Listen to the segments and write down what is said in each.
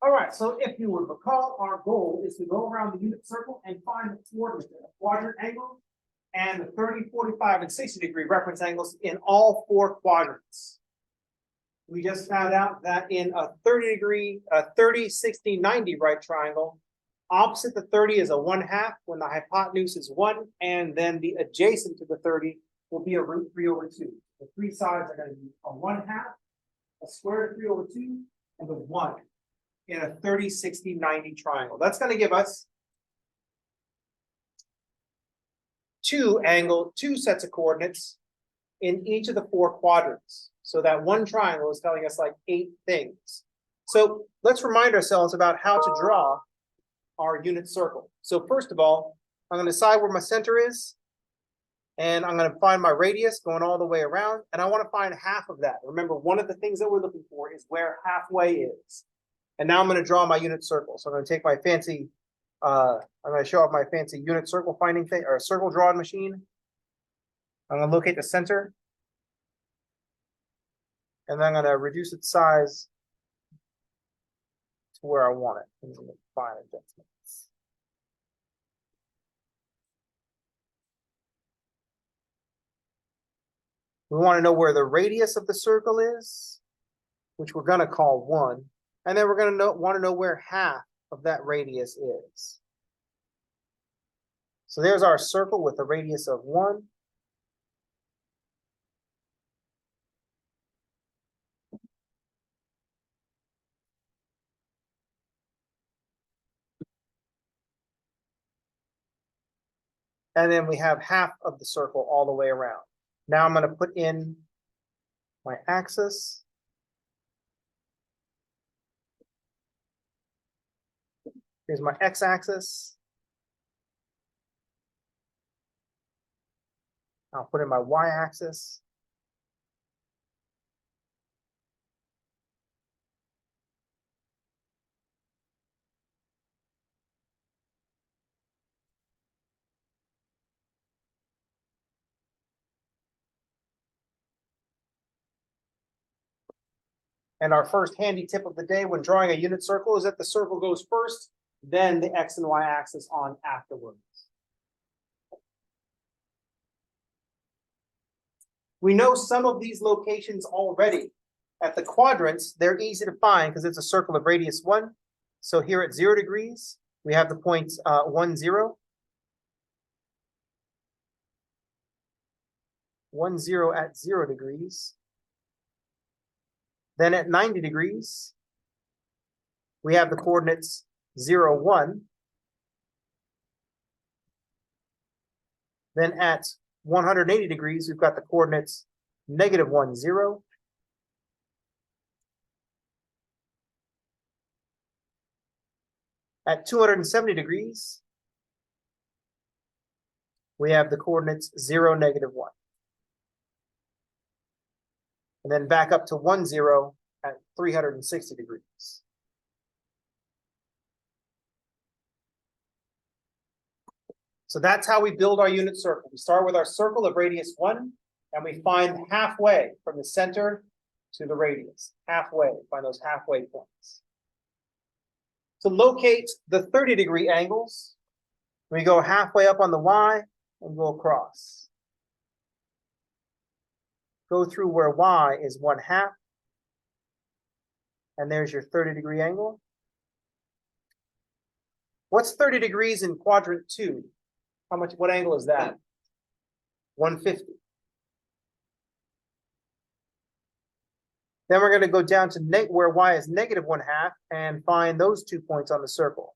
All right, so if you would recall, our goal is to go around the unit circle and find the coordinates in a quadrant angle and the 30, 45, and 60-degree reference angles in all four quadrants. We just found out that in a 30-degree, 30, 60, 90 right triangle, opposite the 30 is a 1/2 when the hypotenuse is 1, and then the adjacent to the 30 will be a root 3/2. The three sides are going to be a 1/2, a square root of 3/2, and the 1 in a 30, 60, 90 triangle. That's going to give us two sets of coordinates in each of the four quadrants. So that one triangle is telling us like 8 things. So let's remind ourselves about how to draw our unit circle. So first of all, I'm going to decide where my center is, and I'm going to find my radius going all the way around, and I want to find half of that. Remember, one of the things that we're looking for is where halfway is. And now I'm going to draw my unit circle. So I'm going to take my fancy, I'm going to show off my fancy unit circle finding thing, or circle drawing machine. I'm going to locate the center, and then I'm going to reduce its size to where I want it. And fine adjustments. We want to know where the radius of the circle is, which we're going to call 1. And then we're going to want to know where half of that radius is. So there's our circle with a radius of 1. And then we have half of the circle all the way around. Now I'm going to put in my axis. Here's my x-axis. I'll put in my y-axis. And our first handy tip of the day when drawing a unit circle is that the circle goes first, then the x and y axis on afterwards. We know some of these locations already. At the quadrants, they're easy to find because it's a circle of radius 1. So here at 0 degrees, we have the points 1, 0. 1, 0 at 0 degrees. Then at 90 degrees, we have the coordinates 0, 1. Then at 180 degrees, we've got the coordinates -1, 0. At 270 degrees, we have the coordinates 0, -1. And then back up to 1, 0 at 360 degrees. So that's how we build our unit circle. We start with our circle of radius 1, and we find halfway from the center to the radius. Halfway, find those halfway points. To locate the 30-degree angles, we go halfway up on the y and go across. Go through where y is 1/2, and there's your 30-degree angle. What's 30 degrees in quadrant 2? What angle is that? 150. Then we're going to go down to where y is -1/2 and find those 2 points on the circle.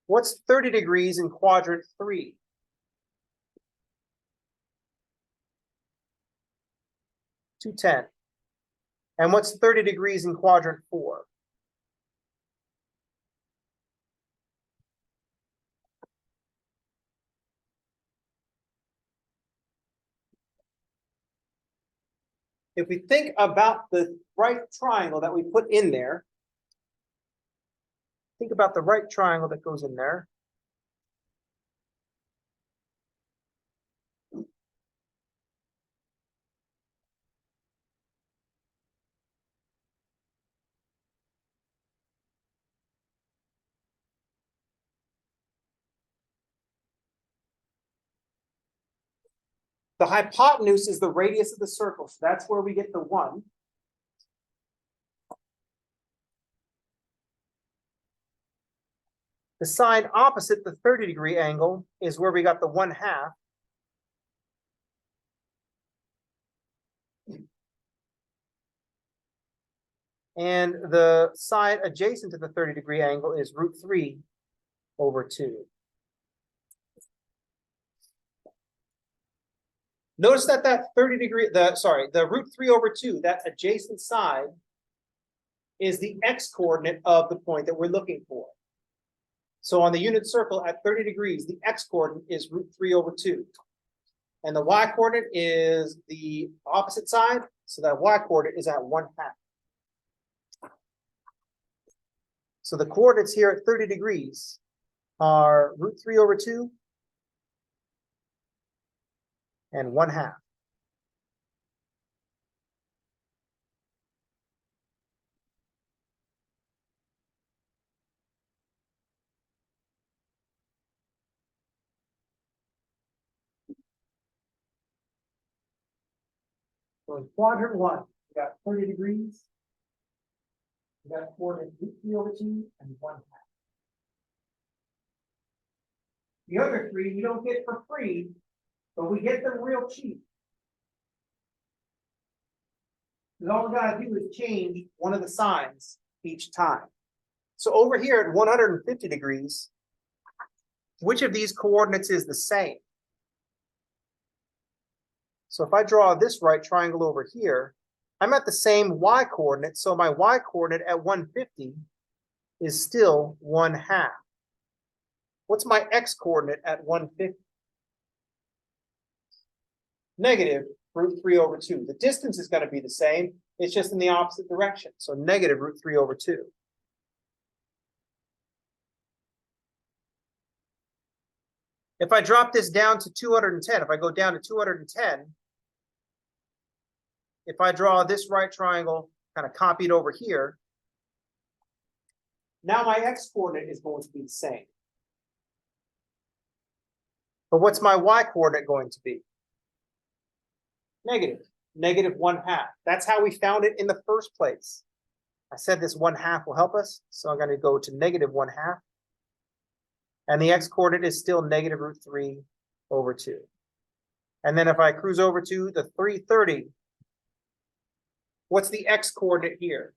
What's 30 degrees in quadrant 3? 210. And what's 30 degrees in quadrant 4? If we think about the right triangle that we put in there, think about the right triangle that goes in there. The hypotenuse is the radius of the circle, so that's where we get the 1. The side opposite the 30-degree angle is where we got the 1/2. And the side adjacent to the 30-degree angle is √3/2. Notice that the √3/2, that adjacent side, is the x-coordinate of the point that we're looking for. So on the unit circle at 30 degrees, the x-coordinate is √3/2. And the y-coordinate is the opposite side, so that y-coordinate is at 1/2. So the coordinates here at 30 degrees are √3/2 and 1/2. So in quadrant 1, we got 30 degrees. We got coordinate √3/2 and 1/2. The other 3 we don't get for free, but we get them real cheap. Because all we gotta do is change one of the signs each time. So over here at 150 degrees, which of these coordinates is the same? So if I draw this right triangle over here, I'm at the same y-coordinate, so my y-coordinate at 150 is still 1/2. What's my x-coordinate at 150? Negative √3/2. The distance is going to be the same, it's just in the opposite direction, so negative √3/2. If I drop this down to 210, if I go down to 210, if I draw this right triangle, kind of copied over here, now my x-coordinate is going to be the same. But what's my y-coordinate going to be? Negative 1/2. That's how we found it in the first place. I said this 1/2 will help us, so I'm going to go to negative 1/2. And the x-coordinate is still negative √3/2. And then if I cruise over to the 330, what's the x-coordinate here?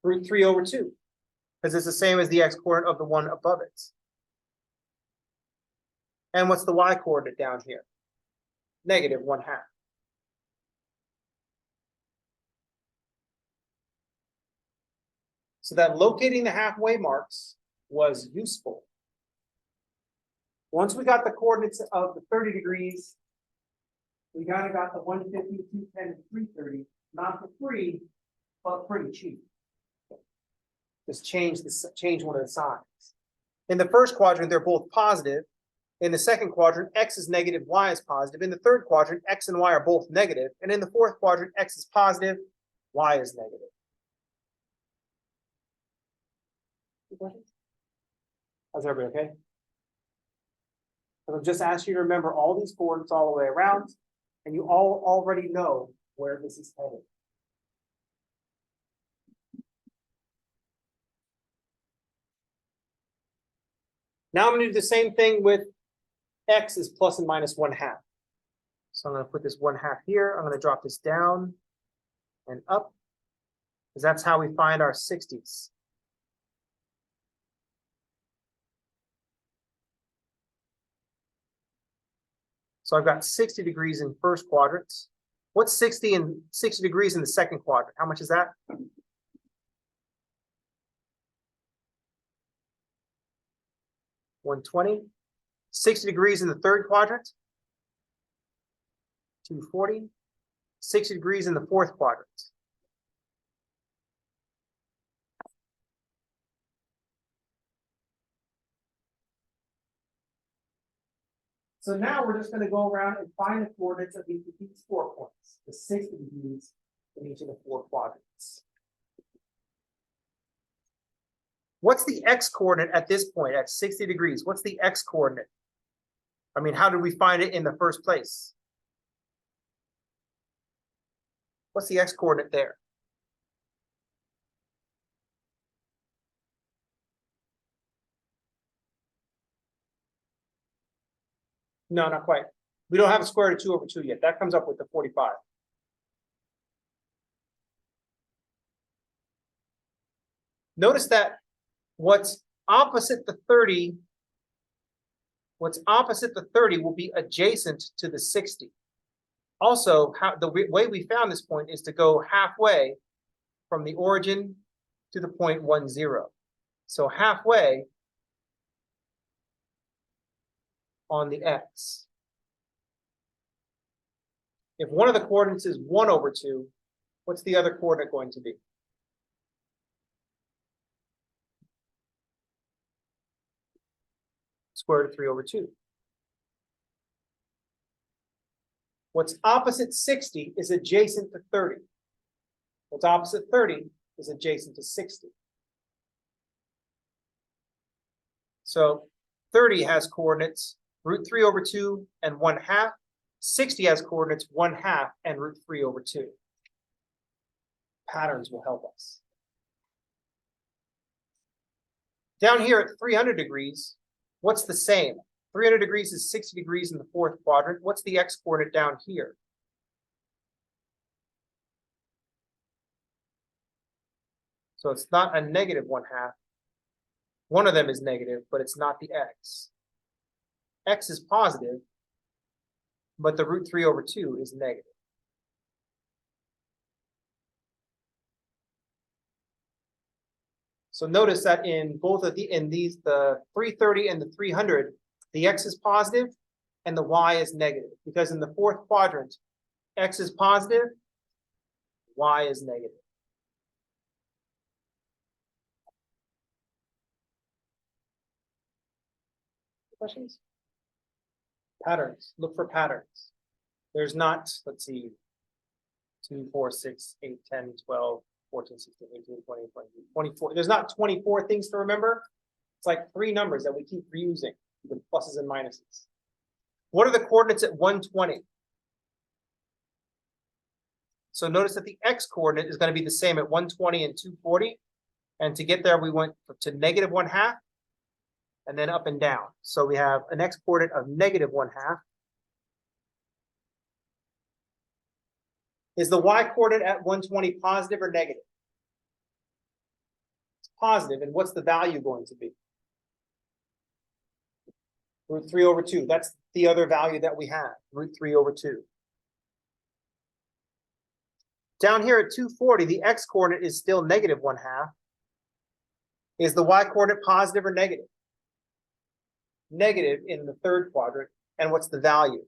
√3/2, because it's the same as the x-coordinate of the one above it. And what's the y-coordinate down here? Negative 1/2. So that locating the halfway marks was useful. Once we got the coordinates of the 30 degrees, we got the 150, 210, and 330, not for free, but pretty cheap. Just change one of the signs. In the first quadrant, they're both positive. In the second quadrant, x is negative, y is positive. In the third quadrant, x and y are both negative. And in the fourth quadrant, x is positive, y is negative. How's everybody okay? I've just asked you to remember all these coordinates all the way around, and you all already know where this is headed. Now I'm going to do the same thing with x is plus and minus 1/2. So I'm going to put this 1/2 here. I'm going to drop this down and up, because that's how we find our 60s. So I've got 60 degrees in first quadrant. What's 60 degrees in the second quadrant? How much is that? 120. 60 degrees in the third quadrant? 240. 60 degrees in the fourth quadrant? So now we're just going to go around and find the coordinates of these 4 points, the 60 degrees in each of the 4 quadrants. What's the x coordinate at this point at 60 degrees? What's the x coordinate? I mean, how did we find it in the first place? What's the x coordinate there? No, not quite. We don't have a square root of 2 over 2 yet. That comes up with the 45. Notice that what's opposite the 30 will be adjacent to the 60. Also, the way we found this point is to go halfway from the origin to the point 1, 0. So halfway on the x. If one of the coordinates is 1 over 2, what's the other coordinate going to be? Square root of 3 over 2. What's opposite 60 is adjacent to 30. What's opposite 30 is adjacent to 60. So 30 has coordinates root 3 over 2 and 1/2. 60 has coordinates 1/2 and root 3 over 2. Patterns will help us. Down here at 300 degrees, what's the same? 300 degrees is 60 degrees in the fourth quadrant. What's the x coordinate down here? So it's not a negative 1/2. One of them is negative, but it's not the x. X is positive, but the root 3 over 2 is negative. So notice that in both of the 330 and the 300, the x is positive and the y is negative, because in the fourth quadrant, x is positive, y is negative. Questions? Patterns. Look for patterns. There's not, let's see, 2, 4, 6, 8, 10, 12, 14, 16, 18, 20, 22, 24. There's not 24 things to remember. It's like 3 numbers that we keep reusing with pluses and minuses. What are the coordinates at 120? So notice that the x coordinate is going to be the same at 120 and 240. And to get there, we went to negative 1/2 and then up and down. So we have an x coordinate of negative 1/2. Is the y coordinate at 120 positive or negative? It's positive, and what's the value going to be? Root 3 over 2. That's the other value that we have, root 3 over 2. Down here at 240, the x coordinate is still negative 1/2. Is the y coordinate positive or negative? Negative in the third quadrant. And what's the value?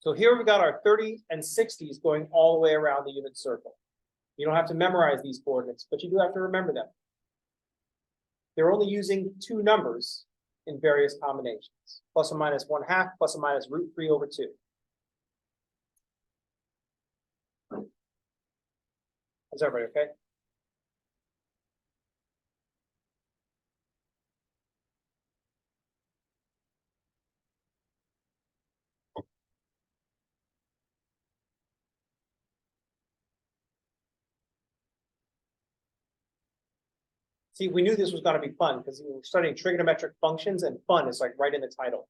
So here we've got our 30 and 60s going all the way around the unit circle. You don't have to memorize these coordinates, but you do have to remember them. They're only using 2 numbers in various combinations, plus or minus 1/2, plus or minus root 3 over 2. Is everybody okay? See, we knew this was going to be fun because we were studying trigonometric functions, and fun is like right in the title.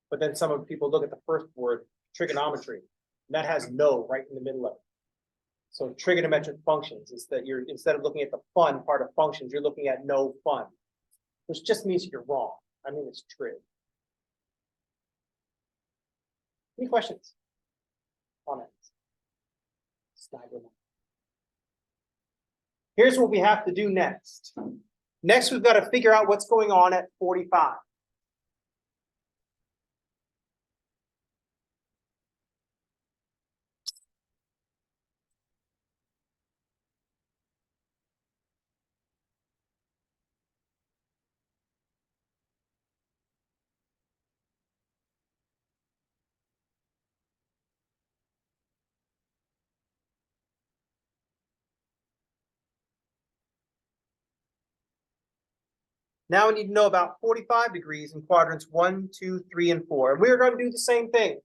But then some of people look at the first word, trigonometry, and that has no right in the middle of it. So trigonometric functions is that you're, instead of looking at the fun part of functions, you're looking at no fun, which just means you're wrong. I mean, it's trig. Any questions? Comments? Here's what we have to do next. Next, we've got to figure out what's going on at 45. Now we need to know about 45 degrees in quadrants 1, 2, 3, and 4. And we're going to do the same thing.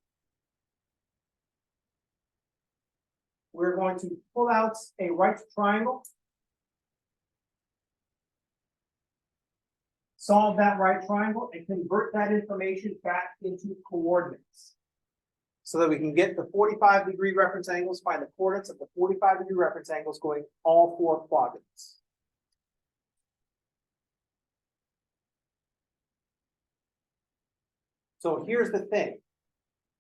We're going to pull out a right triangle, solve that right triangle, and convert that information back into coordinates so that we can get the 45-degree reference angles, find the coordinates of the 45-degree reference angles going all 4 quadrants. So here's the thing.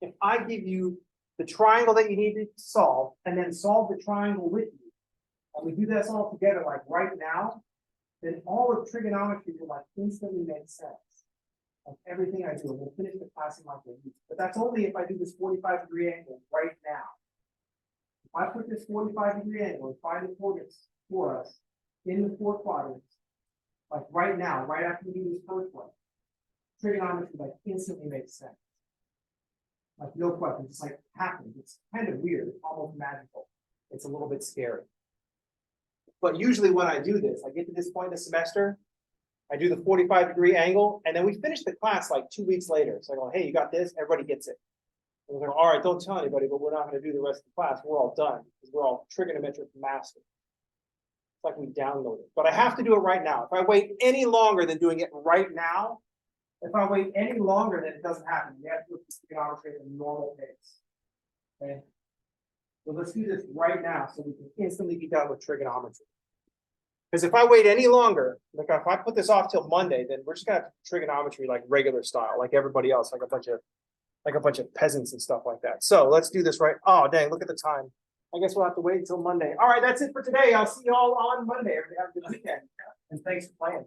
If I give you the triangle that you need to solve and then solve the triangle with you, and we do this all together like right now, then all of trigonometry will like instantly make sense. Like everything I do, and we'll finish the class in like a week. But that's only if I do this 45-degree angle right now. If I put this 45-degree angle and find the coordinates for us in the 4 quadrants, like right now, right after we do this first one, trigonometry like instantly makes sense. Like no question, just like happens. It's kind of weird, it's almost magical. It's a little bit scary. But usually when I do this, I get to this point in the semester, I do the 45-degree angle, and then we finish the class like 2 weeks later. So I go, hey, you got this? Everybody gets it. And we're going, all right, don't tell anybody, but we're not going to do the rest of the class. We're all done because we're all trigonometric masters. It's like we download it. But I have to do it right now. If I wait any longer than doing it right now, if I wait any longer, then it doesn't happen. We have to do trigonometry at a normal pace. Okay. So let's do this right now so we can instantly be done with trigonometry. Because if I wait any longer, like if I put this off till Monday, then we're just gonna have trigonometry like regular style, like everybody else, like a bunch of peasants and stuff like that. So let's do this right. Oh dang, look at the time. I guess we'll have to wait until Monday. All right, that's it for today. I'll see you all on Monday. Everybody have a good weekend. And thanks for playing.